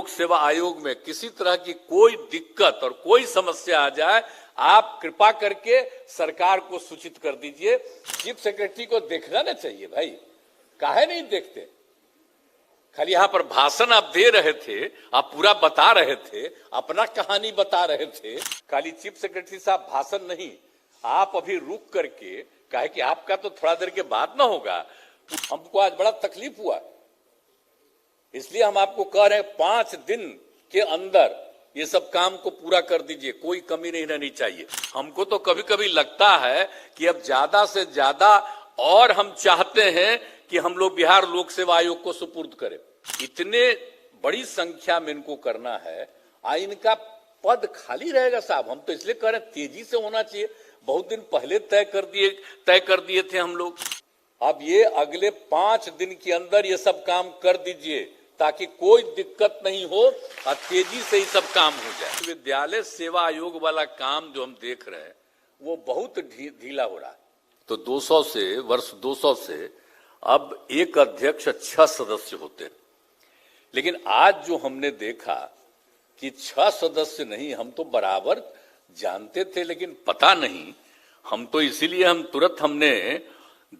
लोक सेवा आयोग में किसी तरह की कोई दिक्कत और कोई समस्या आ जाए, आप कृपा करके सरकार को सूचित कर दीजिए। चीफ सेक्रेटरी को देखना ना चाहिए भाई, काहे नहीं देखते? खाली यहां पर भाषण आप दे रहे थे, आप पूरा बता रहे थे, अपना कहानी बता रहे थे। खाली चीफ सेक्रेटरी साहब भाषण नहीं, आप अभी रुक करके, काहे कि आपका तो थोड़ा देर के बाद ना होगा। हमको आज बड़ा तकलीफ हुआ, इसलिए हम आपको कह रहे हैं 5 दिन के अंदर ये सब काम को पूरा कर दीजिए, कोई कमी नहीं रहनी चाहिए। हमको तो कभी कभी लगता है कि अब ज्यादा से ज्यादा और हम चाहते हैं कि हम लोग बिहार लोक सेवा आयोग को सुपुर्द करें। इतने बड़ी संख्या में इनको करना है, इनका पद खाली रहेगा साहब। हम तो इसलिए कह रहे हैं तेजी से होना चाहिए, बहुत दिन पहले तय कर दिए थे हम लोग। अब ये अगले 5 दिन के अंदर ये सब काम कर दीजिए ताकि कोई दिक्कत नहीं हो और तेजी से ही सब काम हो जाए। विद्यालय सेवा आयोग वाला काम जो हम देख रहे हैं वो बहुत ढीला हो रहा है। तो 200 से वर्ष 200 से अब एक अध्यक्ष 6 सदस्य होते हैं, लेकिन आज जो हमने देखा कि 6 सदस्य नहीं, हम तो बराबर जानते थे लेकिन पता नहीं। हम तो इसीलिए तुरंत हमने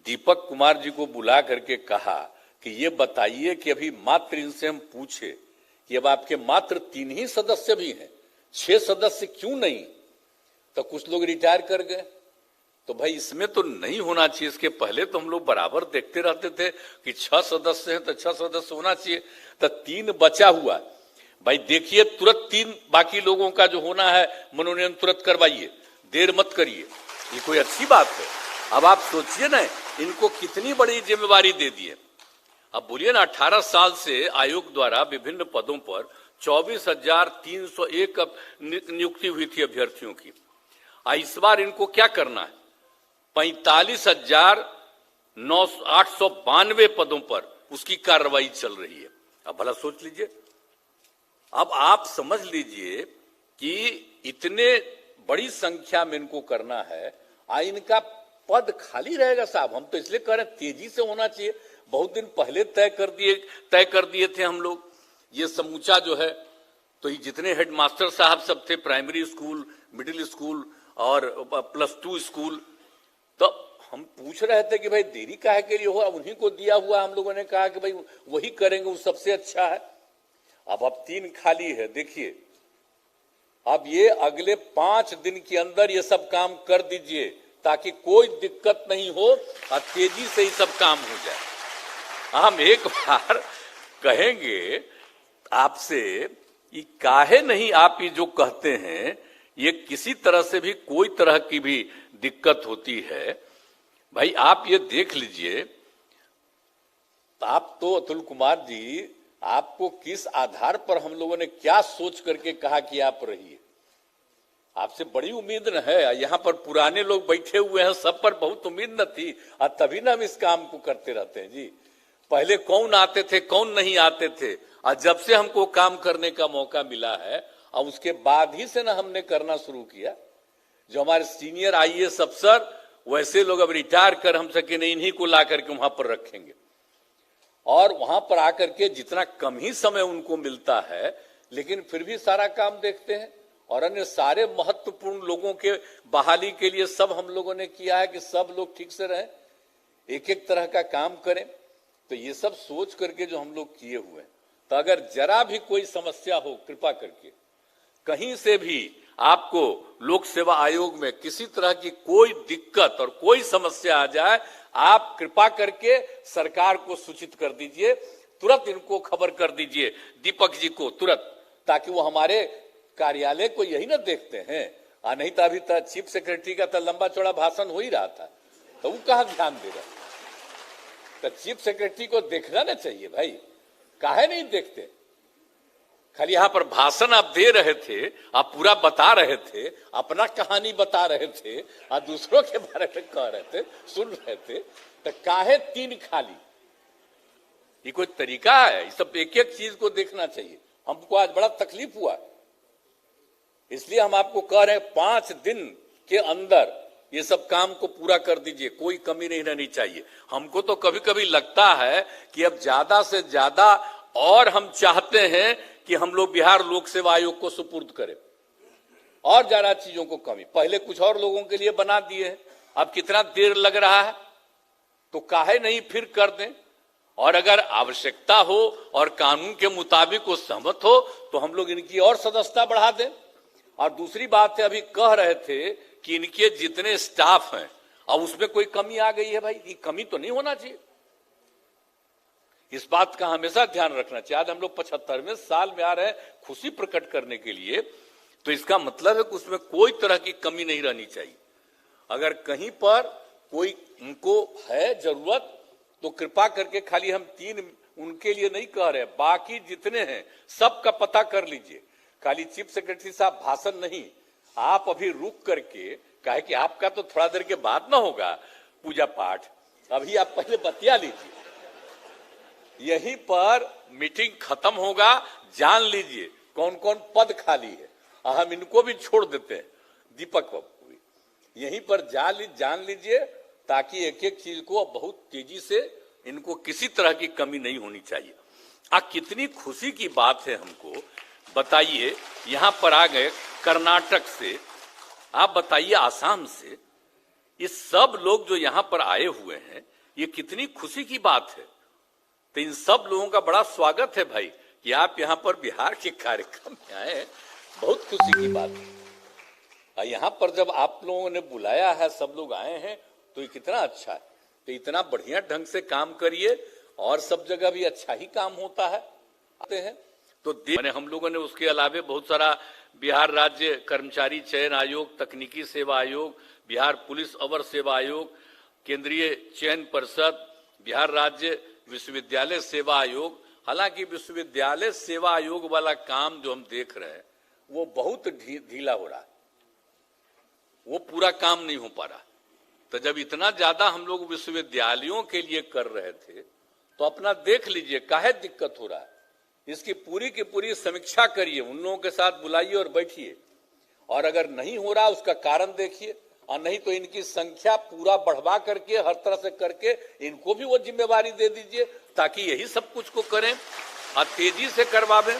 दीपक कुमार जी को बुला करके कहा कि ये बताइए कि अभी मात्र इनसे हम पूछे कि अब आपके मात्र 3 ही सदस्य भी हैं, 6 सदस्य क्यों नहीं? तो कुछ लोग रिटायर कर गए। तो भाई इसमें तो नहीं होना चाहिए। इसके पहले तो हम लोग बराबर देखते रहते थे कि 6 सदस्य हैं तो 6 सदस्य होना चाहिए। तो 3 बचा हुआ, भाई देखिए तुरंत 3 बाकी लोगों का जो होना है मनोनयन तुरंत करवाइए, देर मत करिए। ये कोई अच्छी बात है? अब आप सोचिए ना, इनको कितनी बड़ी जिम्मेवारी दे दी है। अब बोलिए ना, 18 साल से आयोग द्वारा विभिन्न पदों पर 24,301 नियुक्ति हुई थी अभ्यर्थियों की। इस बार इनको क्या करना है? 45,892 पदों पर उसकी कार्रवाई चल रही है। अब भला सोच लीजिए, अब आप समझ लीजिए कि इतने बड़ी संख्या में इनको करना है, इनका पद खाली रहेगा साहब। हम तो इसलिए कह रहे हैं तेजी से होना चाहिए, बहुत दिन पहले तय कर दिए थे हम लोग। ये समूचा जो है, तो ये जितने हेडमास्टर साहब सब थे, प्राइमरी स्कूल, मिडिल स्कूल और +2 स्कूल, तो हम पूछ रहे थे कि भाई देरी काहे के लिए हुआ? उन्हीं को दिया हुआ, हम लोगों ने कहा कि भाई वही करेंगे, वो सबसे अच्छा है। अब 3 खाली है। देखिए, अब ये अगले 5 दिन के अंदर ये सब काम कर दीजिए ताकि कोई दिक्कत नहीं हो और तेजी से ही सब काम हो जाए। हम एक बार कहेंगे आपसे, ये काहे नहीं आप ये जो कहते हैं, ये किसी तरह से भी कोई तरह की भी दिक्कत होती है। भाई आप ये देख लीजिए, आप तो अतुल कुमार जी, आपको किस आधार पर हम लोगों ने क्या सोच करके कहा कि आप रहिए? आपसे बड़ी उम्मीद न है। यहाँ पर पुराने लोग बैठे हुए हैं, सब पर बहुत उम्मीद न थी, और तभी ना हम इस काम को करते रहते हैं जी। पहले कौन आते थे, कौन नहीं आते थे, और जब से हमको काम करने का मौका मिला है, और उसके बाद ही से ना हमने करना शुरू किया। जो हमारे सीनियर IAS अफसर, वैसे लोग अब रिटायर कर हम सके नहीं, इन्हीं को ला करके वहां पर रखेंगे, और वहां पर आकर के जितना कम ही समय उनको मिलता है, लेकिन फिर भी सारा काम देखते हैं। और अन्य सारे महत्वपूर्ण लोगों के बहाली के लिए सब हम लोगों ने किया है कि सब लोग ठीक से रहें, एक एक तरह का काम करें। तो ये सब सोच करके जो हम लोग किए हुए हैं, तो अगर जरा भी कोई समस्या हो, कृपा करके कहीं से भी आपको लोक सेवा आयोग में किसी तरह की कोई दिक्कत और कोई समस्या आ जाए, आप कृपा करके सरकार को सूचित कर दीजिए। तुरंत इनको खबर कर दीजिए, दीपक जी को तुरंत, ताकि वो हमारे कार्यालय को यही ना देखते हैं। नहीं तो अभी तक चीफ सेक्रेटरी का तो लंबा चौड़ा भाषण हो ही रहा था, तो वो कहाँ ध्यान दे रहा? तो चीफ सेक्रेटरी को देखना ना चाहिए भाई, काहे नहीं देखते? खाली यहां पर भाषण आप दे रहे थे, आप पूरा बता रहे थे, अपना कहानी बता रहे थे, और दूसरों के बारे में कह रहे थे, सुन रहे थे, तो काहे 3 खाली? ये कोई तरीका है? ये सब एक एक चीज को देखना चाहिए। हमको आज बड़ा तकलीफ हुआ, इसलिए हम आपको कह रहे हैं 5 दिन के अंदर ये सब काम को पूरा कर दीजिए, कोई कमी नहीं रहनी चाहिए। हमको तो कभी कभी लगता है कि अब ज्यादा से ज्यादा और हम चाहते हैं कि हम लोग बिहार लोक सेवा आयोग को सुपुर्द करें और ज्यादा चीजों को कमी, पहले कुछ और लोगों के लिए बना दिए हैं, अब कितना देर लग रहा है, तो काहे नहीं फिर कर दें। और अगर आवश्यकता हो और कानून के मुताबिक वो सहमत हो तो हम लोग इनकी और सदस्यता बढ़ा दें। और दूसरी बात है, अभी कह रहे थे कि इनके जितने स्टाफ हैं अब उसमें कोई कमी आ गई है। भाई ये कमी तो नहीं होना चाहिए, इस बात का हमेशा ध्यान रखना चाहिए। आज हम लोग 75वें साल में आ रहे हैं खुशी प्रकट करने के लिए, तो इसका मतलब है कि उसमें कोई तरह की कमी नहीं रहनी चाहिए। अगर कहीं पर कोई उनको है जरूरत तो कृपा करके, खाली हम 3 उनके लिए नहीं कह रहे, बाकी जितने हैं सबका पता कर लीजिए। खाली चीफ सेक्रेटरी साहब भाषण नहीं, आप अभी रुक करके, काहे कि आपका तो थोड़ा देर के बाद ना होगा पूजा पाठ, अभी आप पहले बतिया लीजिए, यहीं पर मीटिंग खत्म होगा, जान लीजिए कौन कौन पद खाली है, हम इनको भी छोड़ देते हैं, दीपक बाबू भी यहीं पर जान लीजिए, ताकि एक एक चीज को बहुत तेजी से, इनको किसी तरह की कमी नहीं होनी चाहिए। कितनी खुशी की बात है हमको, बताइए यहां पर आ गए कर्नाटक से, आप बताइए आसाम से, ये सब लोग जो यहां पर आए हुए हैं, ये कितनी खुशी की बात है। तो इन सब लोगों का बड़ा स्वागत है भाई कि आप यहां पर बिहार के कार्यक्रम में आए, बहुत खुशी की बात है। यहां पर जब आप लोगों ने बुलाया है, सब लोग आए हैं, तो ये कितना अच्छा है। तो इतना बढ़िया ढंग से काम करिए, और सब जगह भी अच्छा ही काम होता है, आते हैं तो मैंने हम लोगों ने उसके अलावे बहुत सारा बिहार राज्य कर्मचारी चयन आयोग, तकनीकी सेवा आयोग, बिहार पुलिस अवर सेवा आयोग, केंद्रीय चयन परिषद, बिहार राज्य विश्वविद्यालय सेवा आयोग। हालांकि विश्वविद्यालय सेवा आयोग वाला काम जो हम देख रहे हैं वो बहुत ढीला हो रहा है, वो पूरा काम नहीं हो पा रहा। तो जब इतना ज्यादा हम लोग विश्वविद्यालयों के लिए कर रहे थे, तो अपना देख लीजिए काहे दिक्कत हो रहा है, इसकी पूरी की पूरी समीक्षा करिए, उन लोगों के साथ बुलाइए और बैठिए, और अगर नहीं हो रहा उसका कारण देखिए, और नहीं तो इनकी संख्या पूरा बढ़वा करके, हर तरह से करके इनको भी वो जिम्मेवारी दे दीजिए, ताकि यही सब कुछ को करें और तेजी से करवावें।